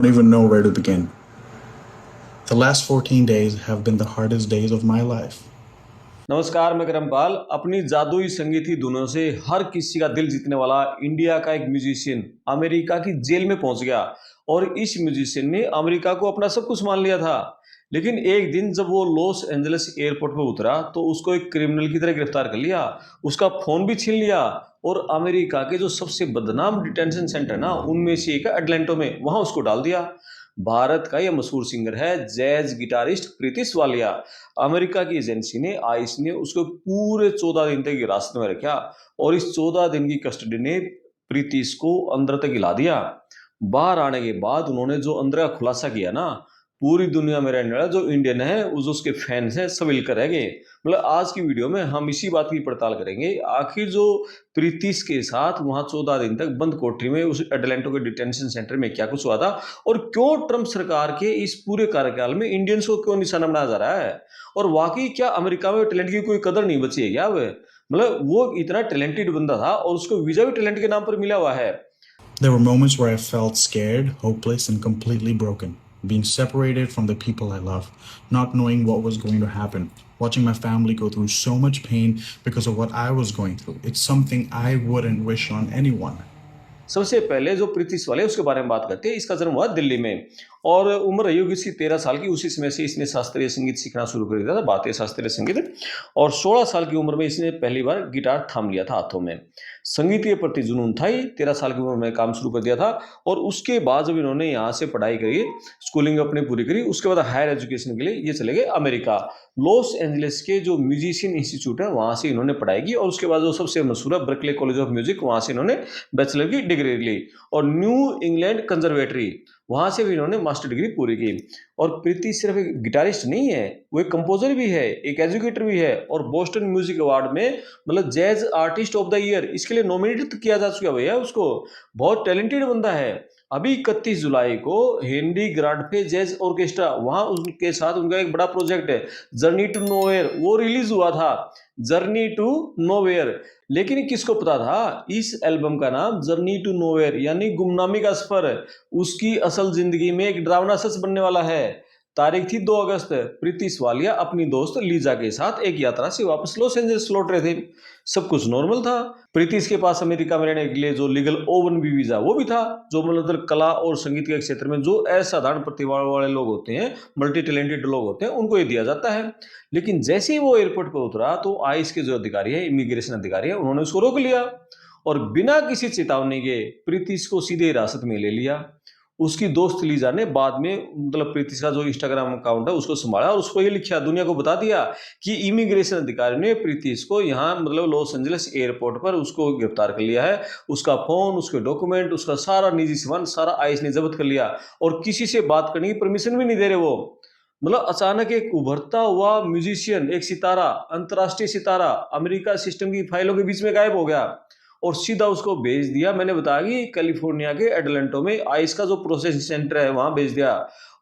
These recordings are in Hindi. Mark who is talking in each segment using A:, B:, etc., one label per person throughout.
A: Don't even know where to begin. The last 14 days have been the hardest days of my life.
B: नमस्कार, मैं करमपाल। अपनी जादुई संगीती धुनों से हर किसी का दिल जीतने वाला इंडिया का एक म्यूजिशियन अमेरिका की जेल में पहुंच गया और इस म्यूजिशियन ने अमेरिका को अपना सब कुछ मान लिया था। लेकिन एक दिन जब वो लॉस एंजलिस एयरपोर्ट पर उतरा तो उसको एक क्रिमिनल की तरह गिरफ्तार कर लिया, उसका फोन भी छीन लिया और अमेरिका के जो सबसे बदनाम डिटेंशन सेंटर ना उनमें से एक अटलांटा में वहां उसको डाल दिया। भारत का यह मशहूर सिंगर है jazz guitarist Pritish Walia. America की एजेंसी ने आइस ने उसको पूरे 14 दिन तक हिरासत में रखा और इस 14 दिन की कस्टडी ने प्रीतिश को अंदर तक हिला दिया। बाहर आने के बाद उन्होंने जो अंदर का खुलासा किया ना, पूरी दुनिया में रहने वाला जो इंडियन है जो उसके फैंस हैं सब हिलकर रह गए। मतलब आज की वीडियो में हम इसी बात की पड़ताल करेंगे, आखिर जो प्रीतिश के साथ वहां 14 दिन तक बंद कोठरी में उस अटलांटा के डिटेंशन सेंटर में क्या कुछ हुआ था और क्यों ट्रंप सरकार के इस पूरे कार्यकाल में इंडियंस को क्यों निशाना बनाया जा रहा है और वाकई क्या अमेरिका में टैलेंट की कोई कदर नहीं बची है क्या। मतलब वो इतना टैलेंटेड बंदा था और उसको वीजा भी टैलेंट के नाम पर मिला हुआ है।
A: There were moments where I felt scared, hopeless, and completely broken. Being separated from the people I love, not knowing what was going to happen, watching my family go through so much pain because of what I was going through. It's something I wouldn't wish on anyone.
B: सबसे पहले जो प्रीतिश वाले उसके बारे में बात करते हैं। इसका जन्म हुआ दिल्ली में और उम्र रही होगी इसकी 13 साल की। उसी समय से इसने शास्त्रीय संगीत सीखना शुरू कर दिया था, भारतीय शास्त्रीय संगीत। और 16 साल की उम्र में इसने पहली बार गिटार थाम लिया था हाथों में। संगीत के प्रति जुनून था ही, 13 साल की उम्र में काम शुरू कर दिया था। और उसके बाद जब इन्होंने यहाँ से पढ़ाई करी, स्कूलिंग अपनी पूरी करी, उसके बाद हायर एजुकेशन के लिए ये चले गए अमेरिका। लॉस एंजलिस के जो म्यूजिशियन इंस्टीट्यूट है वहाँ से इन्होंने पढ़ाई की और उसके बाद जो सबसे मशहूर है बर्कले कॉलेज ऑफ म्यूजिक, वहाँ से इन्होंने बैचलर की डिग्री ली और न्यू इंग्लैंड कंजर्वेटरी वहां से भी इन्होंने मास्टर डिग्री पूरी की। और प्रीति सिर्फ एक गिटारिस्ट नहीं है, वो एक कंपोजर भी है, एक एजुकेटर भी है और बोस्टन म्यूजिक अवार्ड में मतलब jazz artist of the year इसके लिए नॉमिनेट किया जा चुका भैया उसको। बहुत टैलेंटेड बंदा है। अभी 31 जुलाई को हेनरी ग्रांटफे जैज ऑर्केस्ट्रा वहां उनके साथ उनका एक बड़ा प्रोजेक्ट है जर्नी टू नोवेयर, वो रिलीज हुआ था। जर्नी टू नोवेयर, लेकिन किसको पता था इस एल्बम का नाम जर्नी टू नोवेयर यानी गुमनामी का सफर उसकी असल जिंदगी में एक डरावना सच बनने वाला है। तारीख थी 2 अगस्त। प्रीतिश वालिया अपनी दोस्त लीजा के साथ एक यात्रा से वापस लॉस एंजलिस लौट रहे थे। सब कुछ नॉर्मल था। प्रीतिश के पास अमेरिका में रहने के लिए जो लीगल ओवन भी वीजा वो भी था, जो मतलब कला और संगीत के क्षेत्र में जो असाधारण प्रतिभा वाले लोग होते हैं, मल्टी टैलेंटेड लोग होते हैं, उनको ये दिया जाता है। लेकिन जैसे ही वो एयरपोर्ट पर उतरा तो आइस के जो अधिकारी है, इमिग्रेशन अधिकारी है, उन्होंने उसको रोक लिया और बिना किसी चेतावनी के प्रीतिश को सीधे हिरासत में ले लिया। उसकी दोस्त लीजा ने बाद में मतलब प्रीतिश का जो इंस्टाग्राम अकाउंट है उसको संभाला और उसको ये लिखा, दुनिया को बता दिया कि इमिग्रेशन अधिकारी ने प्रीतिश को यहाँ मतलब लॉस एंजलिस एयरपोर्ट पर उसको गिरफ्तार कर लिया है। उसका फोन, उसके डॉक्यूमेंट, उसका सारा निजी सामान सारा आइस ने जब्त कर लिया और किसी से बात करने की परमिशन भी नहीं दे रहे वो। मतलब अचानक एक उभरता हुआ म्यूजिशियन, एक सितारा, अंतरराष्ट्रीय सितारा अमेरिका सिस्टम की फाइलों के बीच में गायब हो गया और सीधा उसको भेज दिया। मैंने बताया कि कैलिफोर्निया के एटलांटा में आइस का जो प्रोसेसिंग सेंटर है वहां भेज दिया।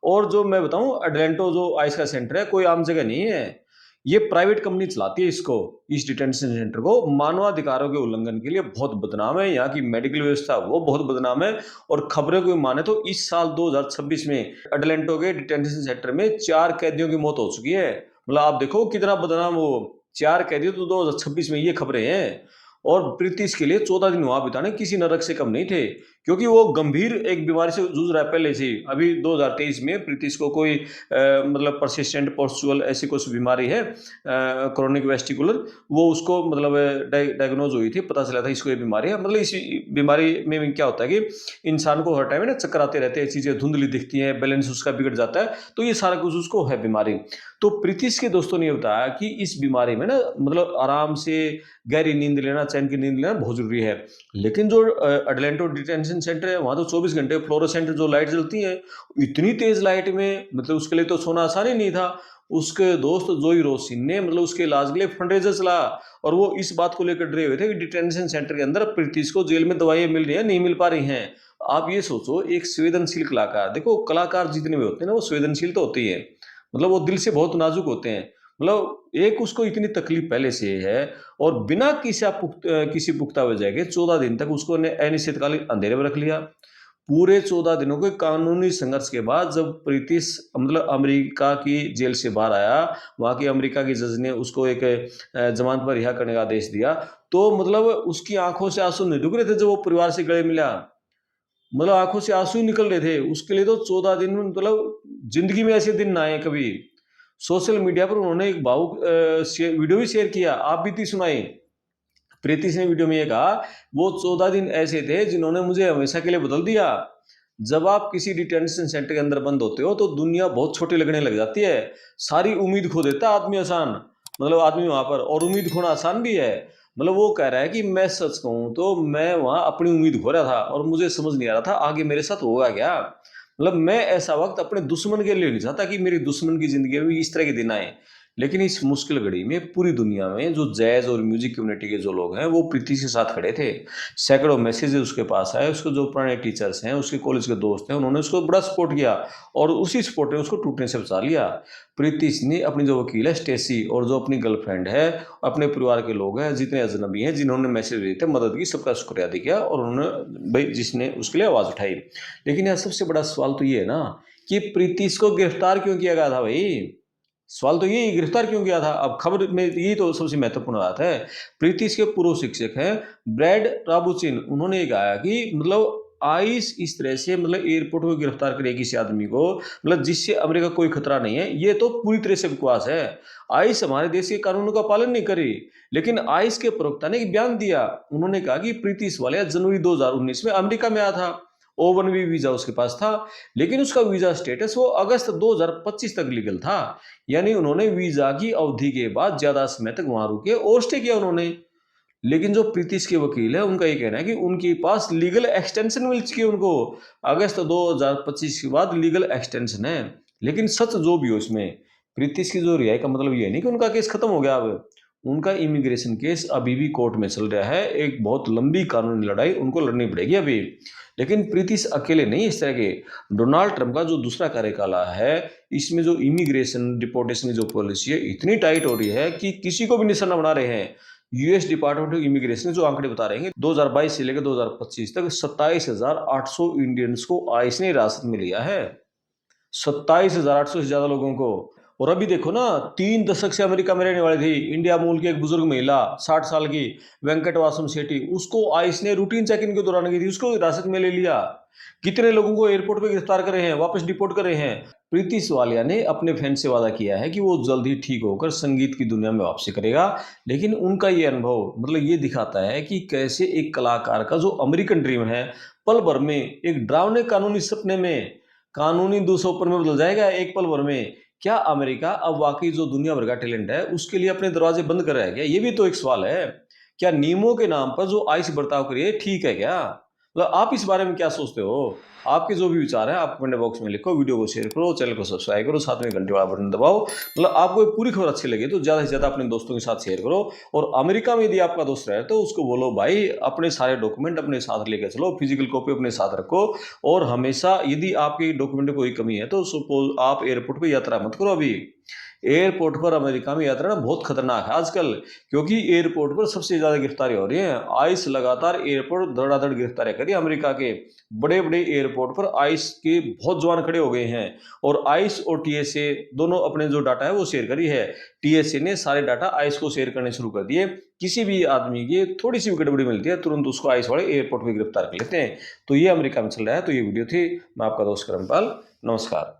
B: और जो मैं बताऊं एटलांटा जो आइस का सेंटर है कोई आम जगह नहीं है, ये प्राइवेट कंपनी चलाती है इसको। इस डिटेंशन सेंटर को मानवाधिकारों के उल्लंघन के लिए बहुत बदनाम है। यहाँ की मेडिकल व्यवस्था वो बहुत बदनाम है और खबरों को माने तो इस साल 2026 में अटलांटा के डिटेंशन सेंटर में 4 कैदियों की मौत हो चुकी है। मतलब आप देखो कितना बदनाम वो 4 कैदी तो 2026 में, ये खबरें हैं। और प्रीतिश के लिए 14 दिन वहां बिताने किसी नरक से कम नहीं थे, क्योंकि वो गंभीर एक बीमारी से जूझ रहा है पहले से ही। अभी 2023 में प्रीतिश को कोई मतलब परसिस्टेंट पोस्चुअल ऐसी कुछ बीमारी है, क्रोनिक वेस्टिकुलर, वो उसको मतलब डायग्नोज हुई थी, पता चला था इसको ये बीमारी है। मतलब इस बीमारी में क्या होता है कि इंसान को हर टाइम ना चक्कर आते रहते हैं, चीजें धुंधली दिखती हैं, बैलेंस उसका बिगड़ जाता है, तो ये सारा कुछ उसको है बीमारी। तो प्रीतिश के दोस्तों ने बताया कि इस बीमारी में ना मतलब आराम से गहरी नींद लेना, चैन की नींद लेना बहुत जरूरी है। लेकिन जो अटलांटा डिटेंशन सेंटर है वहां तो 24 घंटे फ्लोरोसेंट जो लाइट जलती है, इतनी तेज लाइट में मतलब उसके लिए तो सोना आसान ही नहीं था। उसके दोस्त जोई रोसिन ने मतलब उसके इलाज के लिए फंडरेजर चला और वो इस बात को लेकर डरे हुए थे कि डिटेंशन सेंटर के अंदर प्रीतिश को जेल में दवाइयां मिल रही है, नहीं मिल पा रही हैं। आप ये सोचो, एक संवेदनशील कलाकार, देखो कलाकार जितने भी होते हैं ना वो संवेदनशील तो होते ही है, मतलब वो दिल से बहुत नाजुक होते हैं। मतलब एक उसको इतनी तकलीफ पहले से है और बिना किसी पुख्ता वजह के 14 दिन तक उसको अनिश्चितकालीन अंधेरे में रख लिया। पूरे 14 दिनों के कानूनी संघर्ष के बाद जब प्रीतिश मतलब अमेरिका की जेल से बाहर आया, वहाँ की अमेरिका की जज ने उसको एक जमानत पर रिहा करने का आदेश दिया, तो मतलब उसकी आंखों से आंसू नहीं रुक रहे थे जब वो परिवार से गले मिला। मतलब आंखों से आंसू निकल रहे थे उसके लिए। तो 14 दिन मतलब जिंदगी में ऐसे दिन ना आए कभी। सोशल मीडिया पर उन्होंने एक भावुक वीडियो भी शेयर किया, आप बीती सुनाई। प्रीति ने वीडियो में ये कहा, वो 14 दिन ऐसे थे जिन्होंने मुझे हमेशा के लिए बदल दिया। जब आप किसी डिटेंशन सेंटर के अंदर बंद होते हो तो दुनिया बहुत छोटी लगने लग जाती है। सारी उम्मीद खो देता है आदमी आसान, मतलब आदमी वहां पर, और उम्मीद खोना आसान भी है। मतलब वो कह रहा है कि मैं सच कहूं तो मैं वहां अपनी उम्मीद खो रहा था और मुझे समझ नहीं आ रहा था आगे मेरे साथ होगा क्या। मतलब मैं ऐसा वक्त अपने दुश्मन के लिए नहीं चाहता कि मेरी दुश्मन की जिंदगी में भी इस तरह के दिन आए। लेकिन इस मुश्किल घड़ी में पूरी दुनिया में जो जैज और म्यूजिक कम्युनिटी के जो लोग हैं वो प्रीति के साथ खड़े थे। सैकड़ों मैसेजेस उसके पास आए, उसके जो पुराने टीचर्स हैं, उसके कॉलेज के दोस्त हैं, उन्होंने उसको बड़ा सपोर्ट किया और उसी सपोर्ट ने उसको टूटने से बचा लिया। प्रीति ने अपनी जो वकील है स्टेसी और जो अपनी गर्लफ्रेंड है, अपने परिवार के लोग हैं, जितने अजनबी हैं जिन्होंने मैसेज दिए थे, मदद की, सबका शुक्रिया अदा किया और उन्होंने भाई जिसने उसके लिए आवाज़ उठाई। लेकिन यह सबसे बड़ा सवाल तो ये है ना कि प्रीति को गिरफ्तार क्यों किया गया था भाई। सवाल तो यही, गिरफ्तार क्यों किया था। अब खबर में यही तो सबसे महत्वपूर्ण बात है। प्रीतिश के पूर्व शिक्षक हैं ब्रैड राबुचिन, उन्होंने कहा कि मतलब आइस इस तरह से मतलब एयरपोर्ट को गिरफ्तार करे किसी आदमी को, मतलब जिससे अमेरिका कोई खतरा नहीं है, ये तो पूरी तरह से बकवास है। आइस हमारे देश के कानूनों का पालन नहीं करे। लेकिन आइस के प्रवक्ता ने एक बयान दिया, उन्होंने कहा कि प्रीतिश वाले जनवरी 2019 में अमेरिका में आया था, O1B वीजा उसके पास था, लेकिन उसका वीजा स्टेटस वो अगस्त 2025 तक लीगल था। यानी उन्होंने वीजा की अवधि के बाद ज्यादा समय तक वहां रुके और स्टे किया उन्होंने। लेकिन जो प्रीतिश के वकील है उनका ये कहना है कि उनके पास लीगल एक्सटेंशन मिल चुकी है उनको, अगस्त 2025 के बाद लीगल एक्सटेंशन है। लेकिन सच जो भी हो इसमें, प्रीतिश की जो रिहाई का मतलब ये नहीं कि उनका केस खत्म हो गया। अब उनका इमिग्रेशन केस अभी भी कोर्ट में चल रहा है, एक बहुत लंबी कानूनी लड़ाई उनको लड़नी पड़ेगी अभी। लेकिन प्रीतिश अकेले नहीं इस तरह के। डोनाल्ड ट्रंप का जो दूसरा कार्यकाल है, इसमें जो इमिग्रेशन डिपोर्टेशन की जो पॉलिसी है इतनी टाइट हो रही है कि किसी को भी निशाना बना रहे हैं। यूएस डिपार्टमेंट ऑफ इमिग्रेशन जो आंकड़े बता रहे हैं 2022 से लेकर 2025 तक 27,800 इंडियंस को आइस ने हिरासत में लिया है। 27,800 से ज्यादा लोगों को। और अभी देखो ना, 3 दशक से अमेरिका में रहने वाली थी इंडिया मूल की एक बुजुर्ग महिला 60 साल की वेंकटवासम सेठी, उसको आइस ने रूटीन चेक इन के दौरान की थी, उसको हिरासत में ले लिया। कितने लोगों को एयरपोर्ट पे गिरफ्तार कर रहे हैं, वापस डिपोर्ट कर रहे हैं। प्रीति सवालिया ने अपने फैन से वादा किया है कि वो जल्द ही ठीक होकर संगीत की दुनिया में वापसी करेगा। लेकिन उनका ये अनुभव मतलब ये दिखाता है कि कैसे एक कलाकार का जो अमेरिकन ड्रीम है पल भर में एक डरावने कानूनी सपने में, कानूनी दूसरों में बदल जाएगा एक पल भर में। क्या अमेरिका अब वाकई जो दुनिया भर का टैलेंट है उसके लिए अपने दरवाजे बंद कर रहा है क्या, ये भी तो एक सवाल है। क्या नियमों के नाम पर जो आइस बर्ताव करिए ठीक है क्या। मतलब आप इस बारे में क्या सोचते हो। आपके जो भी विचार है आप कमेंट बॉक्स में लिखो, वीडियो को शेयर करो, चैनल को सब्सक्राइब करो, साथ में घंटे वाला बटन दबाओ। मतलब आपको ये पूरी खबर अच्छी लगे तो ज्यादा से ज्यादा अपने दोस्तों के साथ शेयर करो। और अमेरिका में यदि आपका दोस्त रहे तो उसको बोलो भाई अपने सारे डॉक्यूमेंट अपने साथ लेकर चलो, फिजिकल कॉपी अपने साथ रखो। और हमेशा यदि आपके डॉक्यूमेंट में कोई कमी है तो सपोज आप एयरपोर्ट पर यात्रा मत करो। अभी एयरपोर्ट पर अमेरिका में यात्रा ना बहुत खतरनाक है आजकल, क्योंकि एयरपोर्ट पर सबसे ज्यादा गिरफ्तारी हो रही है। आइस लगातार एयरपोर्ट धड़ाधड़ गिरफ्तारियां करी अमेरिका के बड़े बड़े एयरपोर्ट पर। आइस के बहुत जवान खड़े हो गए हैं और आइस और टीएसए दोनों अपने जो डाटा है वो शेयर करी है। टीएसए ने सारे डाटा आइस को शेयर करने शुरू कर दिए। किसी भी आदमी की थोड़ी सी भी गड़बड़ी मिलती है तुरंत उसको आइस वाले एयरपोर्ट पर गिरफ्तार कर लेते हैं। तो ये अमेरिका में चल रहा है। तो ये वीडियो थी, मैं आपका दोस्त करमपाल, नमस्कार।